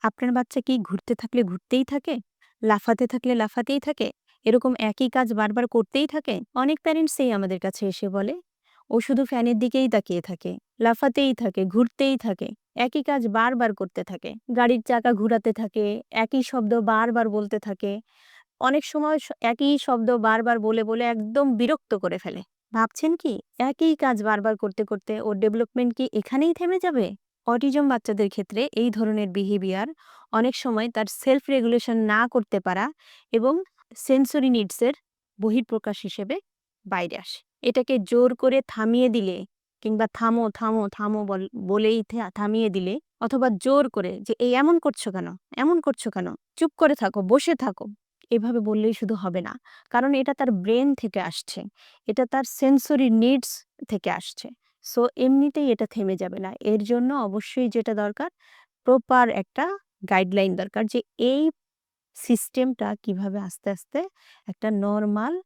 আপনার বাচ্চা কি ঘুরতে থাকলে ঘুরতেই থাকে? লাফাতে থাকলে লাফাতেই থাকে? এরকম একই কাজ বারবার করতেই থাকে? অনেক প্যারেন্টসই আমাদের কাছে এসে বলে, "ও শুধু ফ্যানের দিকেই তাকিয়ে থাকে, লাফাতেই থাকে, ঘুরতেই থাকে, একই কাজ বারবার করতে থাকে। গাড়ির চাকা ঘুরাতে থাকে, একই শব্দ বারবার বলতে থাকে।" অনেক সময় একই শব্দ বারবার বলে একদম বিরক্ত করে ফেলে। ভাবছেন কি একই কাজ বারবার করতে ওর ডেভেলপমেন্ট কি এখানেই থেমে যাবে? অটিজম বাচ্চাদের ক্ষেত্রে এই ধরনের বিহেভিয়ার অনেক সময় তার সেলফ রেগুলেশন না করতে পারা এবং সেন্সরি নিডসের বহিঃপ্রকাশ হিসেবে বাইরে আসে। এটাকে জোর করে থামিয়ে দিলে কিংবা থামো, থামো, থামো বলেই থামিয়ে দিলে অথবা জোর করে যে, "এই এমন করছো কেন? এমন করছো কেন? চুপ করে থাকো, বসে থাকো।" এভাবে বললেই শুধু হবে না। কারণ এটা তার ব্রেন থেকে আসছে। এটা তার সেন্সরি নিডস থেকে আসছে। সো এমনিতেই এটা থেমে যাবে না। এর জন্য অবশ্যই যেটা দরকার প্রপার একটা গাইডলাইন দরকার যে এই সিস্টেমটা কিভাবে আস্তে একটা নরমাল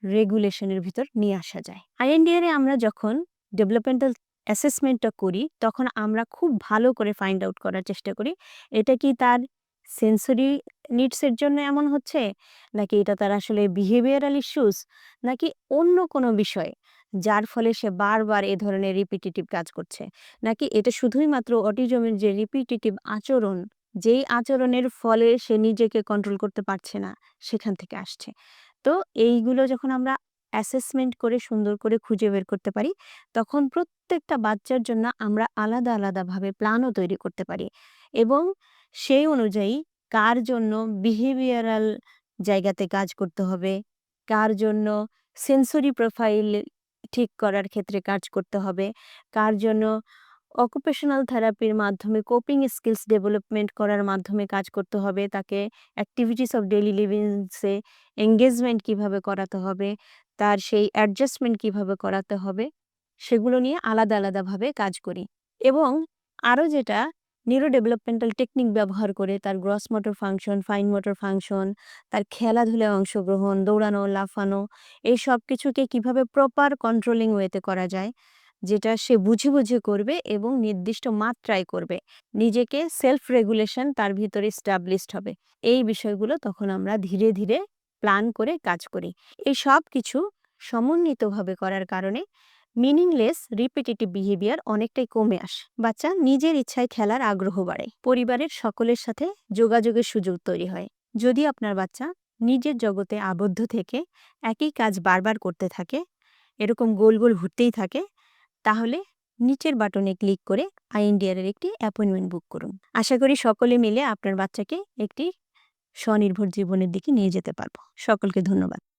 রেগুলেশনের ভিতর নিয়ে আসা যায়। আইএনডিআর এ আমরা যখন ডেভেলপমেন্টাল অ্যাসেসমেন্টটা করি তখন আমরা খুব ভালো করে ফাইন্ড আউট করার চেষ্টা করি এটা কি তার সেন্সরি নিডস এর জন্য এমন হচ্ছে নাকি এটা তার আসলে বিহেভিয়ারাল ইস্যুস নাকি অন্য কোনো বিষয় যার ফলে সে বারবার এ ধরনের রিপিটিটিভ কাজ করছে নাকি এটা শুধুই মাত্র অটিজমের যে রিপিটিটিভ আচরণ যেই আচরণের ফলে সে নিজেকে কন্ট্রোল করতে পারছে না সেখান থেকে আসছে। তো এইগুলো যখন আমরা অ্যাসেসমেন্ট করে সুন্দর করে খুঁজে বের করতে পারি তখন প্রত্যেকটা বাচ্চার জন্য আমরা আলাদাভাবে প্ল্যানও তৈরি করতে পারি এবং সেই অনুযায়ী কার জন্য বিহেভিয়ারাল জায়গাতে কাজ করতে হবে, কার জন্য সেন্সরি প্রোফাইল ঠিক করার ক্ষেত্রে কাজ করতে হবে, কার জন্য অকুপেশনাল থেরাপির মাধ্যমে কোপিং স্কিলস ডেভেলপমেন্ট করার মাধ্যমে কাজ করতে হবে, তাকে অ্যাক্টিভিটিস অফ ডেইলি লিভিংসে এনগেজমেন্ট কিভাবে করাতে হবে, তার সেই অ্যাডজাস্টমেন্ট কিভাবে করাতে হবে, সেগুলো নিয়ে আলাদাভাবে কাজ করি। এবং আরও যেটা নিউরো ডেভেলপমেন্টাল টেকনিক ব্যবহার করে তার gross motor function, fine motor function, তার খেলাধুলায় অংশগ্রহণ, দৌড়ানো, লাফানো এই সবকিছুকে কিভাবে প্রপার কন্ট্রোলিং ওয়েতে করা যায় যেটা সে বুঝে করবে এবং নির্দিষ্ট মাত্রায় করবে। নিজেকে সেলফ রেগুলেশন তার ভিতরে এস্টাবলিশড হবে। এই বিষয়গুলো তখন আমরা ধীরে প্ল্যান করে কাজ করি। এই সবকিছু সমন্বিতভাবে করার কারণে মিনিংলেস রিপিটিটিভ বিহেভিয়ার অনেকটাই কমে আসে। বাচ্চা নিজের ইচ্ছায় খেলার আগ্রহ বাড়ে। পরিবারের সকলের সাথে যোগাযোগের সুযোগ তৈরি হয়। যদি আপনার বাচ্চা নিজের জগতে আবদ্ধ থেকে একই কাজ বারবার করতে থাকে, এরকম গোল ঘুরতেই থাকে তাহলে নিচের বাটনে ক্লিক করে আইএনডিআর এর একটি অ্যাপয়েন্টমেন্ট বুক করুন। আশা করি সকলে মিলে আপনার বাচ্চাকে একটি স্বনির্ভর জীবনের দিকে নিয়ে যেতে পারব। সকলকে ধন্যবাদ।